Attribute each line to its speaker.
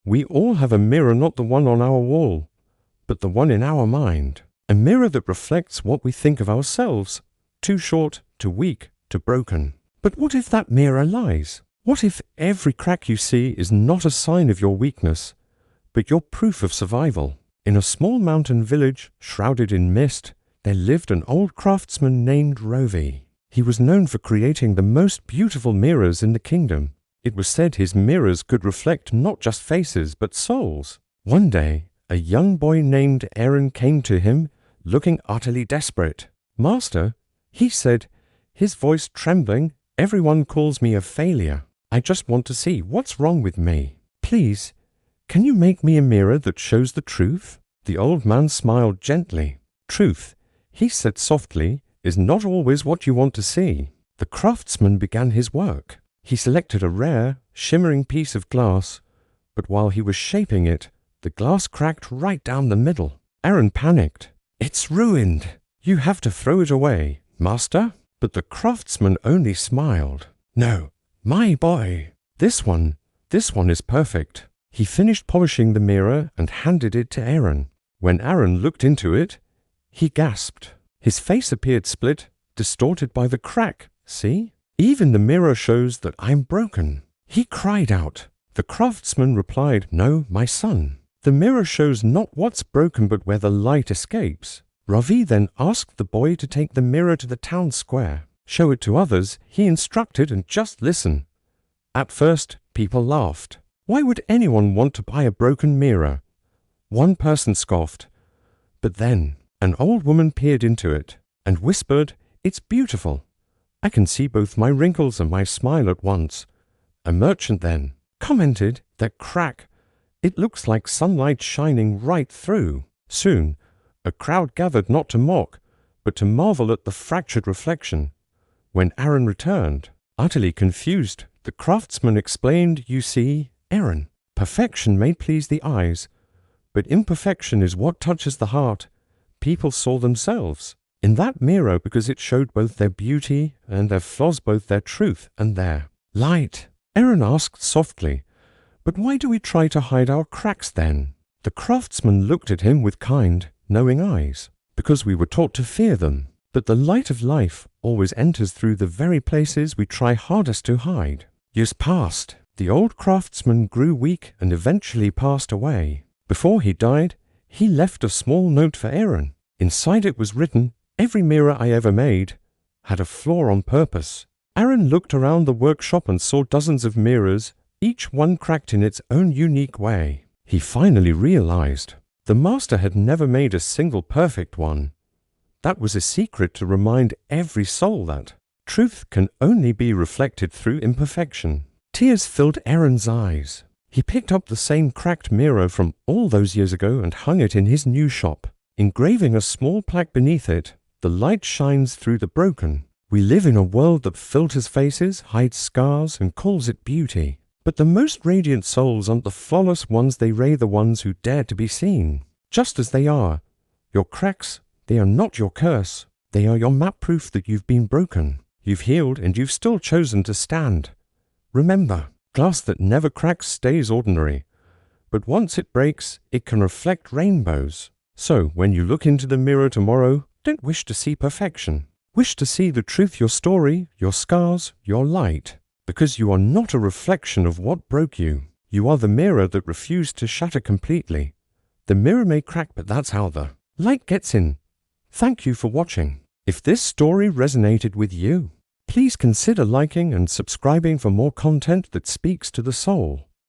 Speaker 1: We all have a mirror, not the one on our wall, but the one in our mind. A mirror that reflects what we think of ourselves, too short, too weak, too broken. But what if that mirror lies? What if every crack you see is not a sign of your weakness, but your proof of survival? In a small mountain village, shrouded in mist, there lived an old craftsman named Rovi. He was known for creating the most beautiful mirrors in the kingdom. It was said his mirrors could reflect not just faces, but souls. One day, a young boy named Aaron came to him, looking utterly desperate. "Master," he said, his voice trembling, "everyone calls me a failure. I just want to see what's wrong with me. Please, can you make me a mirror that shows the truth?" The old man smiled gently. "Truth," he said softly, "is not always what you want to see." The craftsman began his work. He selected a rare, shimmering piece of glass, but while he was shaping it, the glass cracked right down the middle. Aaron panicked. "It's ruined. You have to throw it away, master." But the craftsman only smiled. "No, my boy, this one is perfect." He finished polishing the mirror and handed it to Aaron. When Aaron looked into it, he gasped. His face appeared split, distorted by the crack. "See? Even the mirror shows that I'm broken." He cried out. The craftsman replied, "No, my son. The mirror shows not what's broken but where the light escapes." Ravi then asked the boy to take the mirror to the town square. Show it to others, he instructed, and just listen. At first, people laughed. Why would anyone want to buy a broken mirror? One person scoffed. But then, an old woman peered into it and whispered, "It's beautiful. I can see both my wrinkles and my smile at once." A merchant then commented, "That crack, it looks like sunlight shining right through." Soon, a crowd gathered not to mock, but to marvel at the fractured reflection. When Aaron returned, utterly confused, the craftsman explained, "You see, Aaron, perfection may please the eyes, but imperfection is what touches the heart." People saw themselves in that mirror because it showed both their beauty and their flaws, both their truth and their light. Aaron asked softly, "But why do we try to hide our cracks then?" The craftsman looked at him with kind, knowing eyes. "Because we were taught to fear them. But the light of life always enters through the very places we try hardest to hide." Years passed. The old craftsman grew weak and eventually passed away. Before he died, he left a small note for Aaron. Inside it was written, "Every mirror I ever made had a flaw on purpose." Aaron looked around the workshop and saw dozens of mirrors, each one cracked in its own unique way. He finally realized the master had never made a single perfect one. That was a secret to remind every soul that truth can only be reflected through imperfection. Tears filled Aaron's eyes. He picked up the same cracked mirror from all those years ago and hung it in his new shop, engraving a small plaque beneath it. "The light shines through the broken." We live in a world that filters faces, hides scars, and calls it beauty. But the most radiant souls aren't the flawless ones, they are the ones who dare to be seen. Just as they are, your cracks, they are not your curse. They are your map proof that you've been broken. You've healed and you've still chosen to stand. Remember, glass that never cracks stays ordinary. But once it breaks, it can reflect rainbows. So, when you look into the mirror tomorrow, don't wish to see perfection. Wish to see the truth, your story, your scars, your light. Because you are not a reflection of what broke you. You are the mirror that refused to shatter completely. The mirror may crack, but that's how the light gets in. Thank you for watching. If this story resonated with you, please consider liking and subscribing for more content that speaks to the soul.